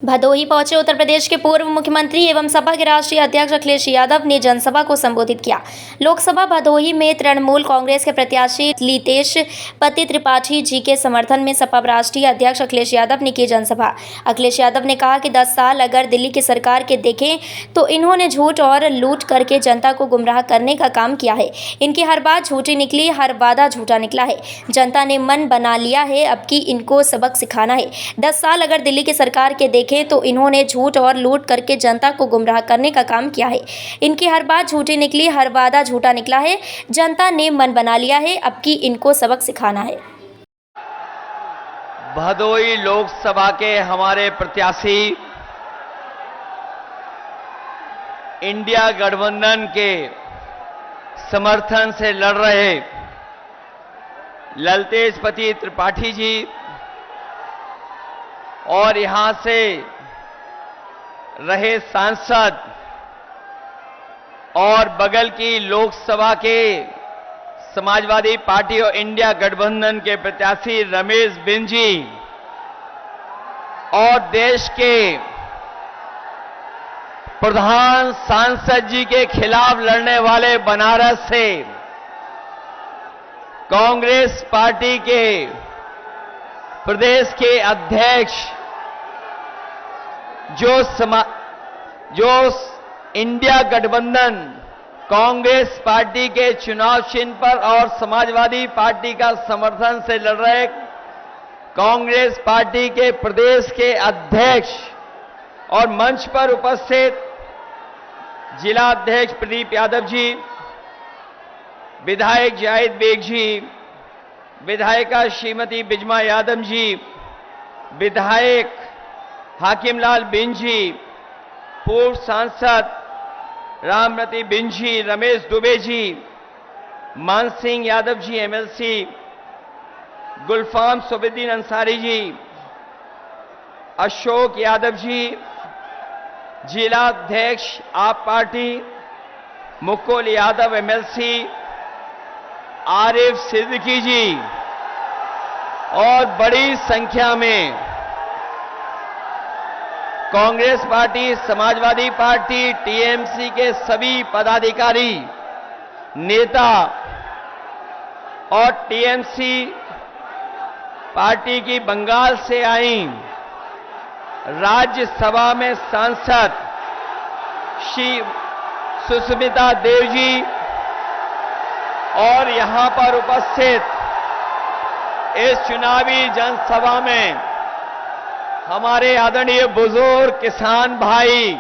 भदोही पहुंचे उत्तर प्रदेश के पूर्व मुख्यमंत्री एवं सपा के राष्ट्रीय अध्यक्ष अखिलेश यादव ने जनसभा को संबोधित किया। लोकसभा भदोही में तृणमूल कांग्रेस के प्रत्याशी लीतेश पति त्रिपाठी जी के समर्थन में सपा राष्ट्रीय अध्यक्ष अखिलेश यादव ने की जनसभा। अखिलेश यादव ने कहा कि 10 साल अगर दिल्ली की सरकार के देखें तो इन्होंने झूठ और लूट करके जनता को गुमराह करने का काम किया है। इनकी हर बात झूठी निकली, हर वादा झूठा निकला है। जनता ने मन बना लिया है, अब की इनको सबक सिखाना है। 10 साल अगर दिल्ली की सरकार के देखें तो इन्होंने झूठ और लूट करके जनता को गुमराह करने का काम किया है। इनकी हर बात झूठी निकली, हर वादा झूठा निकला है। जनता ने मन बना लिया है, अब की इनको सबक सिखाना है। भदोही लोकसभा के हमारे प्रत्याशी इंडिया गठबंधन के समर्थन से लड़ रहे लीतेश पति त्रिपाठी जी और यहां से रहे सांसद और बगल की लोकसभा के समाजवादी पार्टी और इंडिया गठबंधन के प्रत्याशी रमेश बिन जी और देश के प्रधान सांसद जी के खिलाफ लड़ने वाले बनारस से कांग्रेस पार्टी के प्रदेश के अध्यक्ष जो इंडिया गठबंधन कांग्रेस पार्टी के चुनाव चिन्ह पर और समाजवादी पार्टी का समर्थन से लड़ रहे कांग्रेस पार्टी के प्रदेश के अध्यक्ष और मंच पर उपस्थित जिला अध्यक्ष प्रदीप यादव जी, विधायक जाहिद बेग जी, विधायिका श्रीमती बिजमा यादव जी, विधायक हाकिमलाल बिन जी, पूर्व सांसद रामरती बिन जी, रमेश दुबे जी, मान सिंह यादव जी एमएलसी, गुलफाम सुबेदीन अंसारी जी, अशोक यादव जी, जिला अध्यक्ष आप पार्टी मुकुल यादव एमएलसी, आरिफ सिद्दीकी जी और बड़ी संख्या में Congress party, Samajwadi party, TMC के सभी पदाधिकारी, नेता और टीएमसी पार्टी की बंगाल से आई राज्यसभा में सांसद श्री सुष्मिता देव जी और यहां पर उपस्थित इस चुनावी जनसभा में हमारे आदरणीय बुजुर्ग किसान भाई,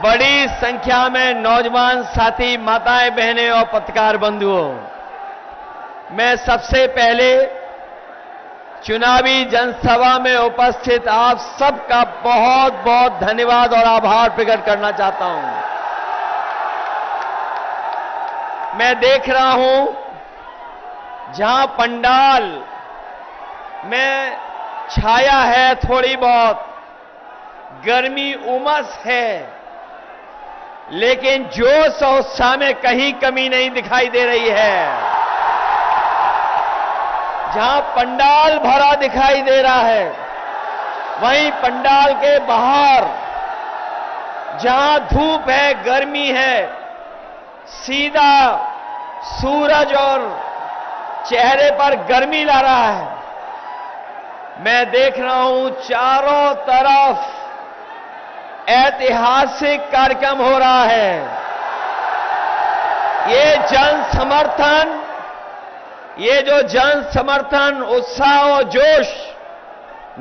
बड़ी संख्या में नौजवान साथी, माताएं, बहनें और पत्रकार बंधुओं, मैं सबसे पहले चुनावी जनसभा में उपस्थित आप सबका बहुत बहुत धन्यवाद और आभार प्रकट करना चाहता हूं। मैं देख रहा हूं जहां पंडाल में छाया है, थोड़ी बहुत गर्मी उमस है, लेकिन जोश और उत्साह में कहीं कमी नहीं दिखाई दे रही है। जहां पंडाल भरा दिखाई दे रहा है, वहीं पंडाल के बाहर जहां धूप है, गर्मी है, सीधा सूरज और चेहरे पर गर्मी ला रहा है। मैं देख रहा हूं चारों तरफ ऐतिहासिक कार्यक्रम हो रहा है। ये जो जन समर्थन, उत्साह और जोश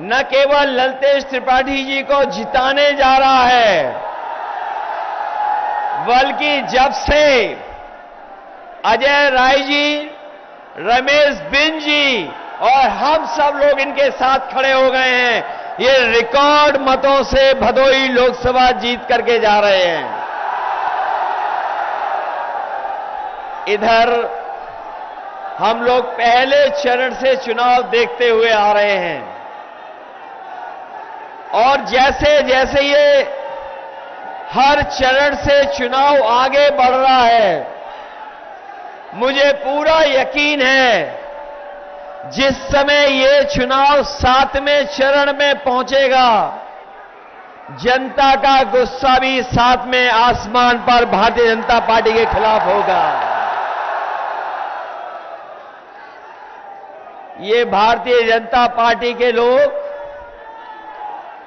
न केवल लीतेश त्रिपाठी जी को जिताने जा रहा है, बल्कि जब से अजय राय जी, रमेश बिन जी और हम सब लोग इनके साथ खड़े हो गए हैं, ये रिकॉर्ड मतों से भदोही लोकसभा जीत करके जा रहे हैं। इधर हम लोग पहले चरण से चुनाव देखते हुए आ रहे हैं और जैसे जैसे ये हर चरण से चुनाव आगे बढ़ रहा है, मुझे पूरा यकीन है जिस समय ये चुनाव 7वें चरण में पहुंचेगा, जनता का गुस्सा भी 7वें आसमान पर भारतीय जनता पार्टी के खिलाफ होगा। ये भारतीय जनता पार्टी के लोग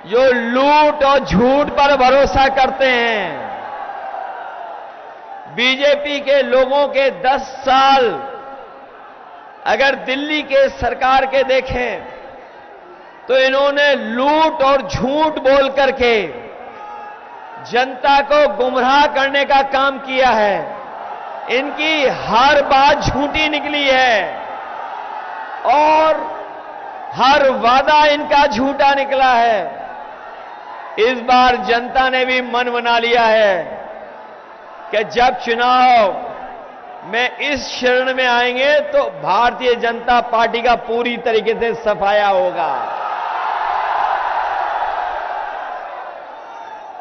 जो लूट और झूठ पर भरोसा करते हैं, बीजेपी के लोगों के 10 साल अगर दिल्ली के सरकार के देखें तो इन्होंने लूट और झूठ बोल करके जनता को गुमराह करने का काम किया है। इनकी हर बात झूठी निकली है और हर वादा इनका झूठा निकला है। इस बार जनता ने भी मन बना लिया है कि जब चुनाव में इस शरण में आएंगे तो भारतीय जनता पार्टी का पूरी तरीके से सफाया होगा।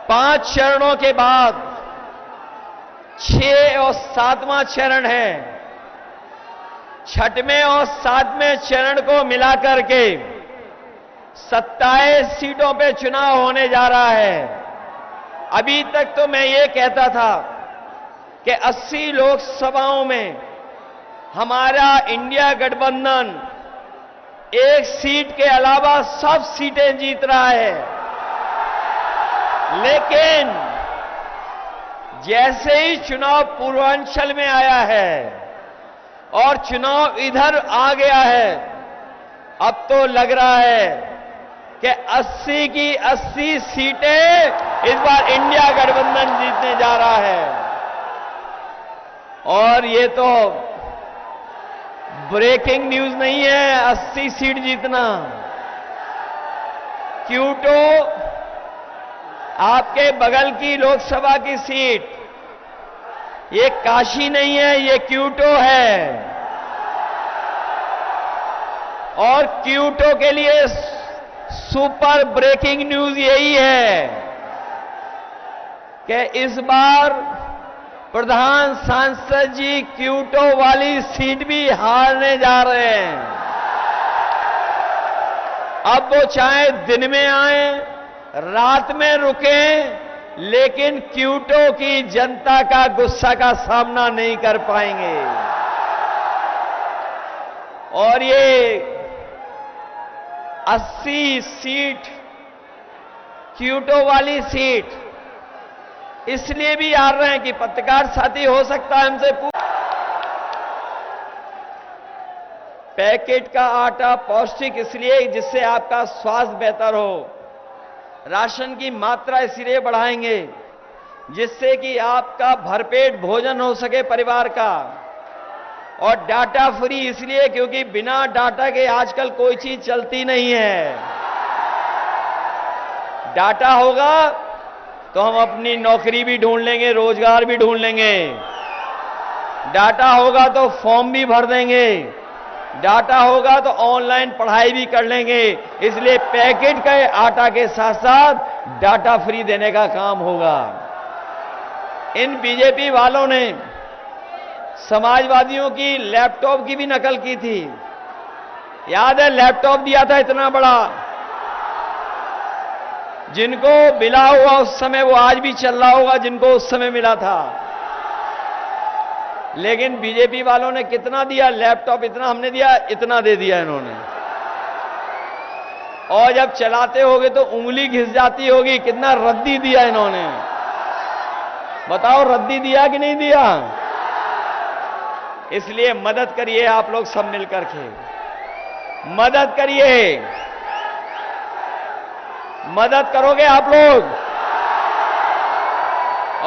5 चरणों के बाद 6 और 7वां चरण है। 6वें और 7वें चरण को मिलाकर के 27 सीटों पे चुनाव होने जा रहा है। अभी तक तो मैं ये कहता था कि 80 लोकसभाओं में हमारा इंडिया गठबंधन 1 सीट के अलावा सब सीटें जीत रहा है। लेकिन जैसे ही चुनाव पूर्वांचल में आया है और चुनाव इधर आ गया है, अब तो लग रहा है कि 80 की 80 सीटें इस बार इंडिया गठबंधन जीतने जा रहा है। और ये तो ब्रेकिंग न्यूज नहीं है 80 सीट जीतना। क्यूटो आपके बगल की लोकसभा की सीट, ये काशी नहीं है, ये क्यूटो है। और क्यूटो के लिए सुपर ब्रेकिंग न्यूज यही है कि इस बार प्रधान सांसद जी क्यूटो वाली सीट भी हारने जा रहे हैं। अब वो चाहे दिन में आए, रात में रुकें, लेकिन क्यूटो की जनता का गुस्सा का सामना नहीं कर पाएंगे। और ये 80 सीट क्यूटो वाली सीट इसलिए भी हार रहे हैं कि पत्रकार साथी हो सकता है हमसे पैकेट का आटा पौष्टिक इसलिए जिससे आपका स्वास्थ्य बेहतर हो। राशन की मात्रा इसलिए बढ़ाएंगे जिससे कि आपका भरपेट भोजन हो सके परिवार का। और डाटा फ्री इसलिए क्योंकि बिना डाटा के आजकल कोई चीज चलती नहीं है। डाटा होगा तो हम अपनी नौकरी भी ढूंढ लेंगे, रोजगार भी ढूंढ लेंगे। डाटा होगा तो फॉर्म भी भर देंगे। डाटा होगा तो ऑनलाइन पढ़ाई भी कर लेंगे। इसलिए पैकेट के आटा के साथ साथ डाटा फ्री देने का काम होगा। इन बीजेपी वालों ने समाजवादियों की लैपटॉप की भी नकल की थी। याद है लैपटॉप दिया था इतना बड़ा, जिनको मिला हुआ उस समय वो आज भी चल रहा होगा जिनको उस समय मिला था। लेकिन बीजेपी वालों ने कितना दिया लैपटॉप? इतना हमने दिया, इतना दे दिया इन्होंने। और जब चलाते होगे तो उंगली घिस जाती होगी, कितना रद्दी दिया इन्होंने। बताओ रद्दी दिया कि नहीं दिया? इसलिए मदद करिए आप लोग सब मिलकर के, मदद करिए। मदद करोगे आप लोग?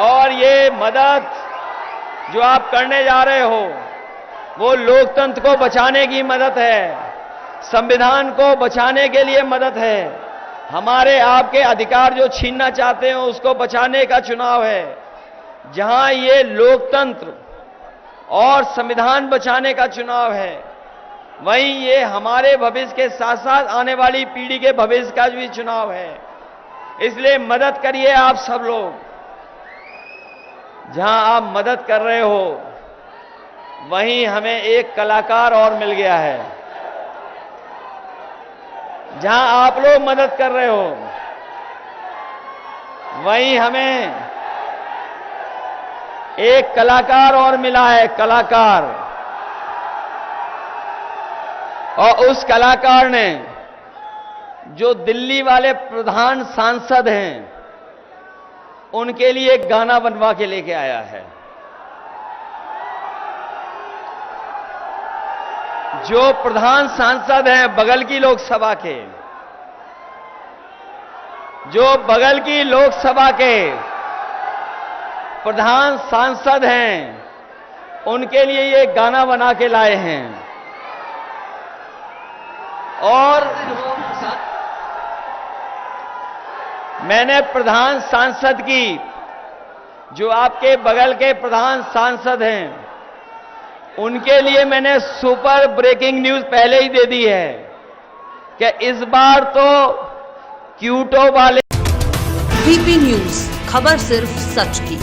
और ये मदद जो आप करने जा रहे हो वो लोकतंत्र को बचाने की मदद है, संविधान को बचाने के लिए मदद है। हमारे आपके अधिकार जो छीनना चाहते हैं उसको बचाने का चुनाव है। जहां ये लोकतंत्र और संविधान बचाने का चुनाव है, वहीं ये हमारे भविष्य के साथ साथ आने वाली पीढ़ी के भविष्य का भी चुनाव है। इसलिए मदद करिए आप सब लोग। जहां आप मदद कर रहे हो वहीं हमें एक कलाकार और मिल गया है। जहां आप लोग मदद कर रहे हो, वहीं हमें एक कलाकार और मिला है, कलाकार। और उस कलाकार ने, जो दिल्ली वाले प्रधान सांसद हैं, उनके लिए एक गाना बनवा के लेके आया है। जो प्रधान सांसद हैं बगल की लोकसभा के, जो बगल की लोकसभा के प्रधान सांसद हैं, उनके लिए ये गाना बना के लाए हैं। और मैंने प्रधान सांसद की, जो आपके बगल के प्रधान सांसद हैं, उनके लिए मैंने सुपर ब्रेकिंग न्यूज पहले ही दे दी है कि इस बार तो क्यूटो वाले। VP न्यूज, खबर सिर्फ सच की।